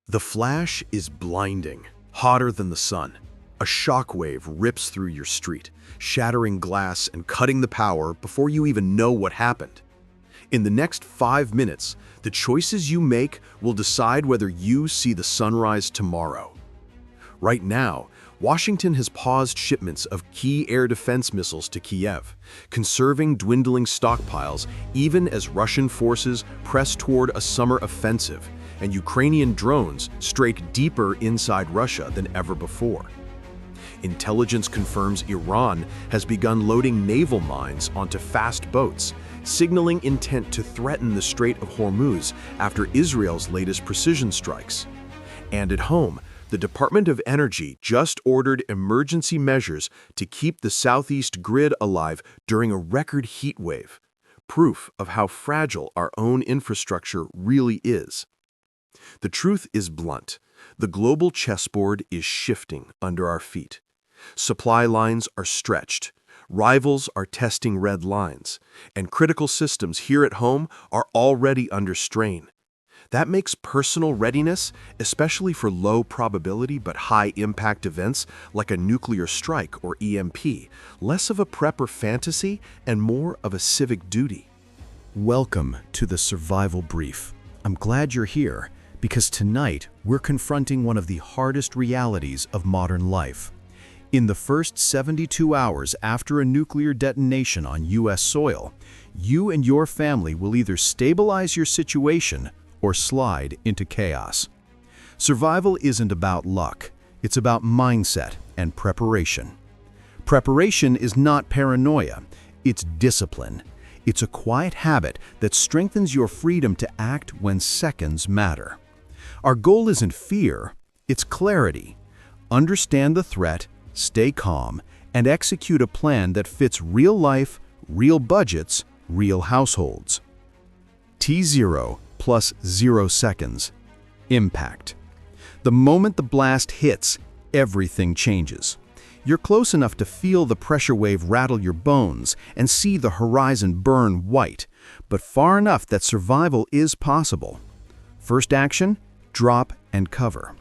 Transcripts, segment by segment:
The flash is blinding, hotter than the sun. A shockwave rips through your street, shattering glass and cutting the power before you even know what happened. In the next 5 minutes, the choices you make will decide whether you see the sunrise tomorrow. Right now, Washington has paused shipments of key air defense missiles to Kiev, conserving dwindling stockpiles even as Russian forces press toward a summer offensive and Ukrainian drones strike deeper inside Russia than ever before. Intelligence confirms Iran has begun loading naval mines onto fast boats, signaling intent to threaten the Strait of Hormuz after Israel's latest precision strikes. And at home, the Department of Energy just ordered emergency measures to keep the southeast grid alive during a record heat wave, proof of how fragile our own infrastructure really is. The truth is blunt. The global chessboard is shifting under our feet. Supply lines are stretched, rivals are testing red lines, and critical systems here at home are already under strain. That makes personal readiness, especially for low probability but high impact events like a nuclear strike or EMP, less of a prepper fantasy and more of a civic duty. Welcome to the Survival Brief. I'm glad you're here because tonight we're confronting one of the hardest realities of modern life. In the first 72 hours after a nuclear detonation on U.S. soil, you and your family will either stabilize your situation or slide into chaos. Survival isn't about luck, it's about mindset and preparation. Preparation is not paranoia, it's discipline. It's a quiet habit that strengthens your freedom to act when seconds matter. Our goal isn't fear, it's clarity. Understand the threat, stay calm, and execute a plan that fits real life, real budgets, real households. T0 plus 0 seconds. Impact. The moment the blast hits, everything changes. You're close enough to feel the pressure wave rattle your bones and see the horizon burn white, but far enough that survival is possible. First action, drop and cover.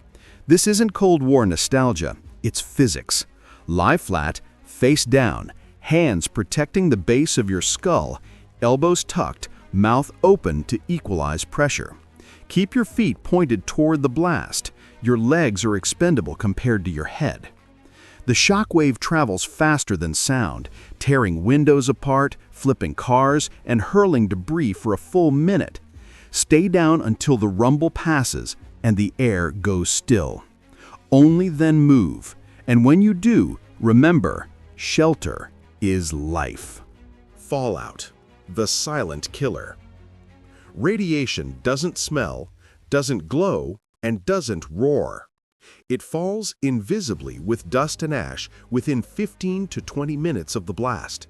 This isn't Cold War nostalgia, it's physics. Lie flat, face down, hands protecting the base of your skull, elbows tucked, mouth open to equalize pressure. Keep your feet pointed toward the blast. Your legs are expendable compared to your head. The shockwave travels faster than sound, tearing windows apart, flipping cars, and hurling debris for a full minute. Stay down until the rumble passes and the air goes still. Only then move. And when you do, remember, shelter is life. Fallout, the silent killer. Radiation doesn't smell, doesn't glow, and doesn't roar. It falls invisibly with dust and ash within 15 to 20 minutes of the blast.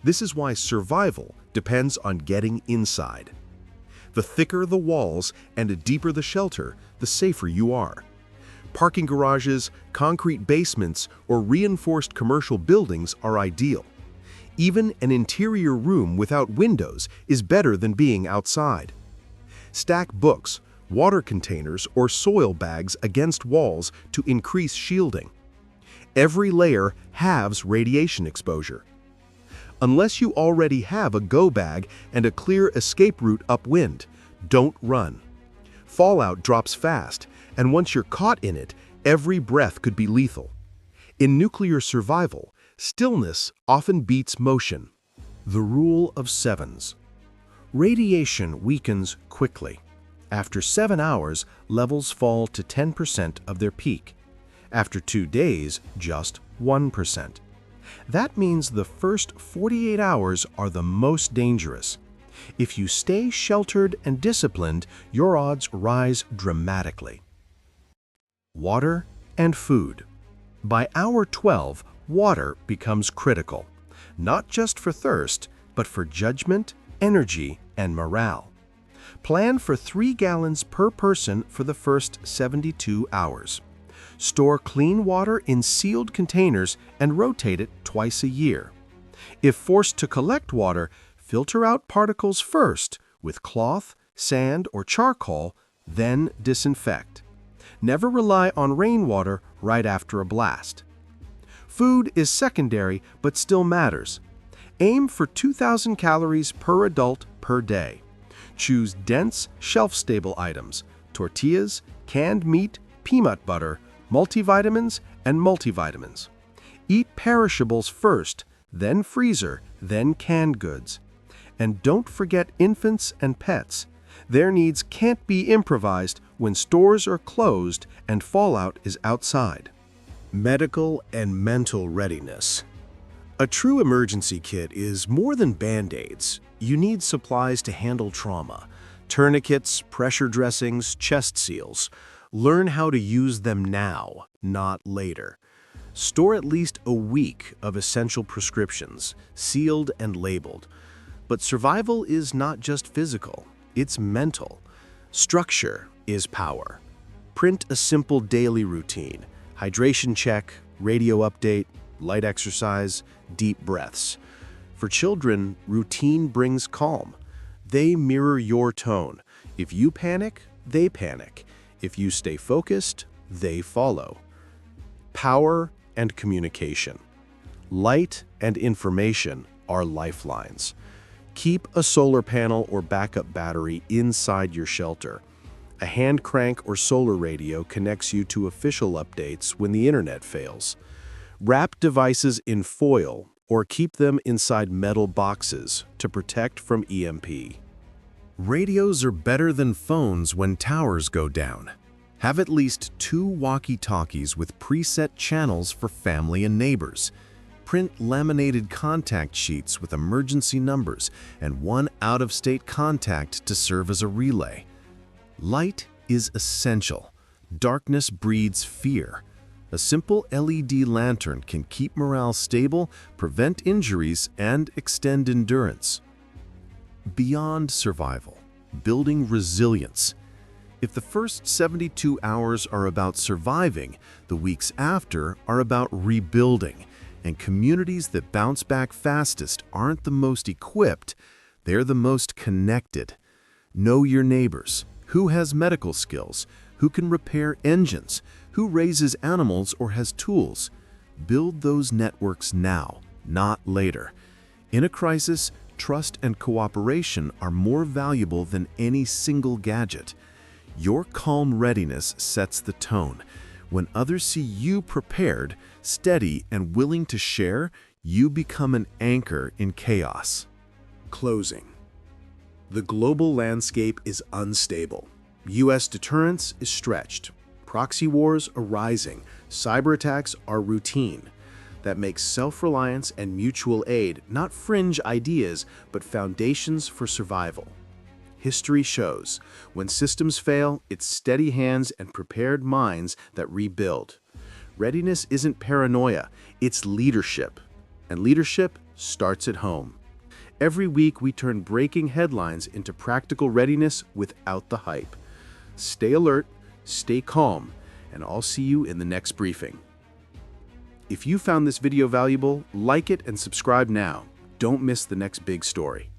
This is why survival depends on getting inside. The thicker the walls and the deeper the shelter, the safer you are. Parking garages, concrete basements, or reinforced commercial buildings are ideal. Even an interior room without windows is better than being outside. Stack books, water containers, or soil bags against walls to increase shielding. Every layer halves radiation exposure. Unless you already have a go bag and a clear escape route upwind, don't run. Fallout drops fast, and once you're caught in it, every breath could be lethal. In nuclear survival, stillness often beats motion. The rule of sevens. Radiation weakens quickly. After 7 hours, levels fall to 10% of their peak. After 2 days, just 1%. That means the first 48 hours are the most dangerous. If you stay sheltered and disciplined, your odds rise dramatically. Water and food. By hour 12, water becomes critical, not just for thirst, but for judgment, energy, and morale. Plan for 3 gallons per person for the first 72 hours. Store clean water in sealed containers and rotate it twice a year. If forced to collect water, filter out particles first with cloth, sand, or charcoal, then disinfect. Never rely on rainwater right after a blast. Food is secondary but still matters. Aim for 2,000 calories per adult per day. Choose dense, shelf-stable items: tortillas, canned meat, peanut butter, multivitamins, and multivitamins. Eat perishables first, then freezer, then canned goods. And don't forget infants and pets. Their needs can't be improvised when stores are closed and fallout is outside. Medical and mental readiness. A true emergency kit is more than Band-Aids. You need supplies to handle trauma: tourniquets, pressure dressings, chest seals. Learn how to use them now, not later. Store at least a week of essential prescriptions, sealed and labeled. But survival is not just physical, it's mental. Structure is power. Print a simple daily routine: hydration check, radio update, light exercise, deep breaths. For children, routine brings calm. They mirror your tone. If you panic, they panic. If you stay focused, they follow. Power and communication. Light and information are lifelines. Keep a solar panel or backup battery inside your shelter. A hand crank or solar radio connects you to official updates when the internet fails. Wrap devices in foil or keep them inside metal boxes to protect from EMP. Radios are better than phones when towers go down. Have at least 2 walkie-talkies with preset channels for family and neighbors. Print laminated contact sheets with emergency numbers and 1 out-of-state contact to serve as a relay. Light is essential. Darkness breeds fear. A simple LED lantern can keep morale stable, prevent injuries, and extend endurance. Beyond survival, building resilience. If the first 72 hours are about surviving, the weeks after are about rebuilding. And communities that bounce back fastest aren't the most equipped, they're the most connected. Know your neighbors. Who has medical skills? Who can repair engines? Who raises animals or has tools? Build those networks now, not later. In a crisis, trust and cooperation are more valuable than any single gadget. Your calm readiness sets the tone. When others see you prepared, steady, and willing to share, you become an anchor in chaos. Closing. The global landscape is unstable. U.S. deterrence is stretched. Proxy wars are rising. Cyber attacks are routine. That makes self-reliance and mutual aid not fringe ideas, but foundations for survival. History shows, when systems fail, it's steady hands and prepared minds that rebuild. Readiness isn't paranoia, it's leadership. And leadership starts at home. Every week we turn breaking headlines into practical readiness without the hype. Stay alert, stay calm, and I'll see you in the next briefing. If you found this video valuable, like it and subscribe now. Don't miss the next big story.